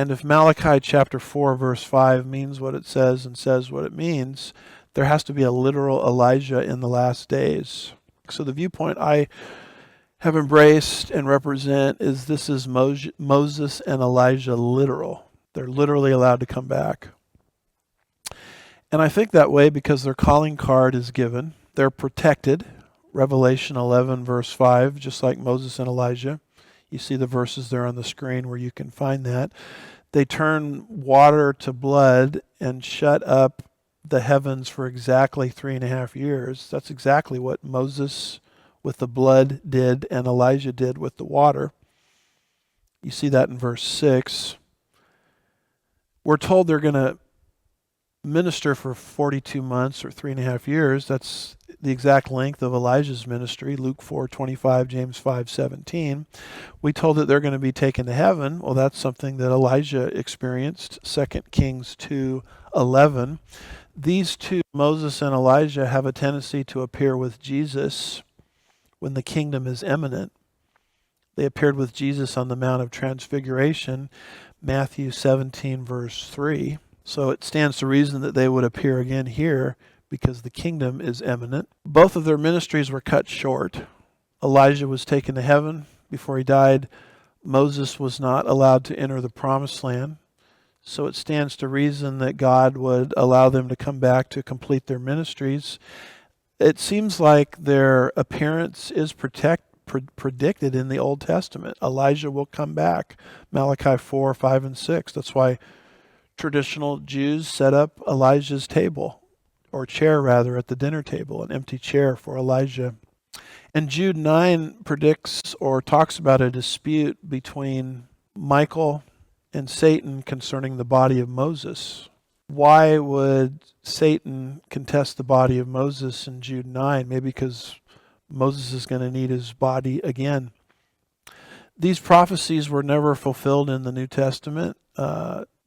And if Malachi chapter 4 verse 5 means what it says and says what it means, there has to be a literal Elijah in the last days. So the viewpoint I have embraced and represent is this is Moses and Elijah literal. They're literally allowed to come back. And I think that way because their calling card is given. They're protected. Revelation 11 verse 5, just like Moses and Elijah. You see the verses there on the screen where you can find that. They turn water to blood and shut up the heavens for exactly 3.5 years. That's exactly what Moses with the blood did and Elijah did with the water. You see that in verse 6. We're told they're going to minister for 42 months or 3.5 years. That's the exact length of Elijah's ministry. Luke 4:25, James 5:17. We told that they're going to be taken to heaven. Well, that's something that Elijah experienced. 2 Kings 2:11. These two, Moses and Elijah, have a tendency to appear with Jesus when the kingdom is imminent. They appeared with Jesus on the Mount of Transfiguration, Matthew 17 verse 3. So it stands to reason that they would appear again here because the kingdom is imminent. Both of their ministries were cut short. Elijah was taken to heaven before he died. Moses was not allowed to enter the promised land. So it stands to reason that God would allow them to come back to complete their ministries. It seems like their appearance is predicted in the Old Testament. Elijah will come back. Malachi 4, 5, and 6. That's why traditional Jews set up Elijah's table, or chair rather, at the dinner table, an empty chair for Elijah. And Jude 9 predicts or talks about a dispute between Michael and Satan concerning the body of Moses. Why would Satan contest the body of Moses in Jude 9? Maybe because Moses is going to need his body again. These prophecies were never fulfilled in the New Testament.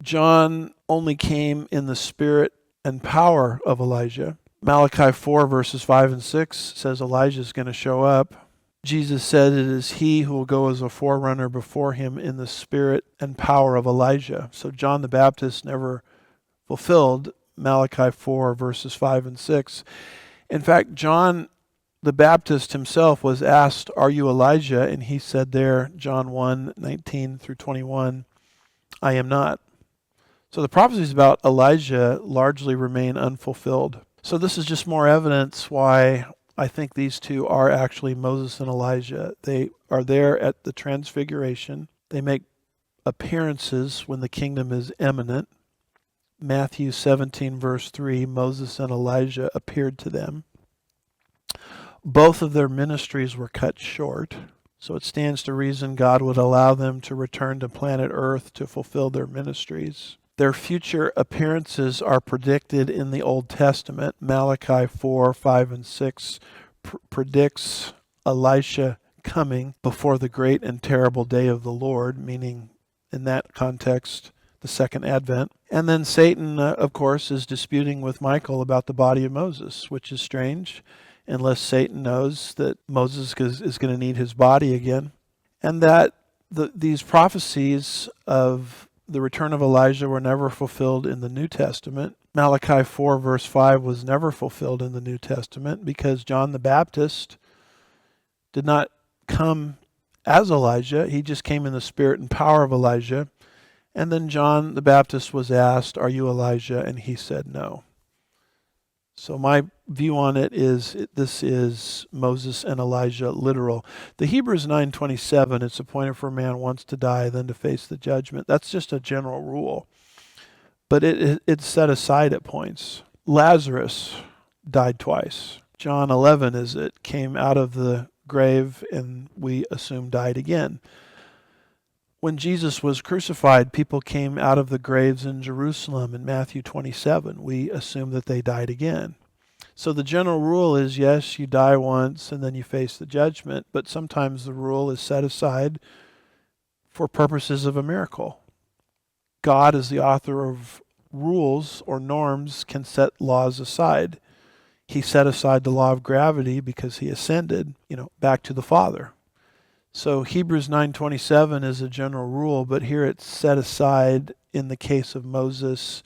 John only came in the spirit and power of Elijah. Malachi 4 verses 5 and 6 says Elijah is going to show up. Jesus said it is he who will go as a forerunner before him in the spirit and power of Elijah. So John the Baptist never fulfilled Malachi 4 verses 5 and 6. In fact, John the Baptist himself was asked, "Are you Elijah?" And he said there, John 1:19 through 21, "I am not." So the prophecies about Elijah largely remain unfulfilled. So this is just more evidence why I think these two are actually Moses and Elijah. They are there at the Transfiguration. They make appearances when the kingdom is imminent. Matthew 17 verse 3, Moses and Elijah appeared to them. Both of their ministries were cut short. So it stands to reason God would allow them to return to planet Earth to fulfill their ministries. Their future appearances are predicted in the Old Testament. Malachi 4, 5, and 6 predicts Elisha coming before the great and terrible day of the Lord, meaning in that context, the second advent. And then Satan, of course, is disputing with Michael about the body of Moses, which is strange, unless Satan knows that Moses is going to need his body again. And that these prophecies of the return of Elijah were never fulfilled in the New Testament. Malachi 4 verse 5 was never fulfilled in the New Testament because John the Baptist did not come as Elijah. He just came in the spirit and power of Elijah. And then John the Baptist was asked, "Are you Elijah?" And he said no. So my view on it is this is Moses and Elijah literal. The Hebrews 9:27, it's appointed for a man once to die, then to face the judgment. That's just a general rule. But it's set aside at points. Lazarus died twice. John 11 is it came out of the grave and we assume died again. When Jesus was crucified, people came out of the graves in Jerusalem in Matthew 27. We assume that they died again. So the general rule is, yes, you die once and then you face the judgment, but sometimes the rule is set aside for purposes of a miracle. God, as the author of rules or norms, can set laws aside. He set aside the law of gravity because he ascended, back to the Father. So Hebrews 9:27 is a general rule, but here it's set aside in the case of Moses,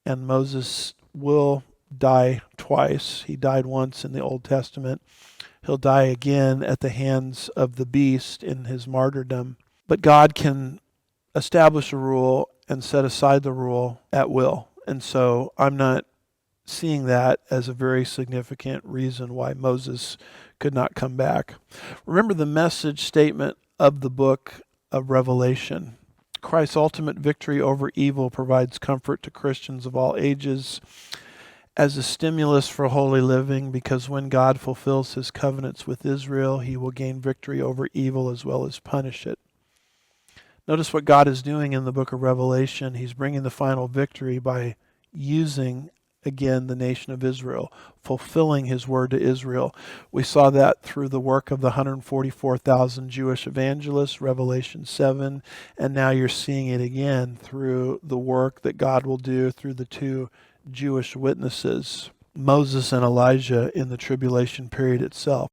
and Moses will die twice. He died once in the Old Testament. He'll die again at the hands of the beast in his martyrdom. But God can establish a rule and set aside the rule at will. And so I'm not seeing that as a very significant reason why Moses could not come back. Remember the message statement of the book of Revelation. Christ's ultimate victory over evil provides comfort to Christians of all ages as a stimulus for holy living, because when God fulfills his covenants with Israel, he will gain victory over evil as well as punish it. Notice what God is doing in the book of Revelation. He's bringing the final victory by using, again, the nation of Israel, fulfilling his word to Israel. We saw that through the work of the 144,000 Jewish evangelists, Revelation 7, and now you're seeing it again through the work that God will do through the two Jewish witnesses, Moses and Elijah, in the tribulation period itself.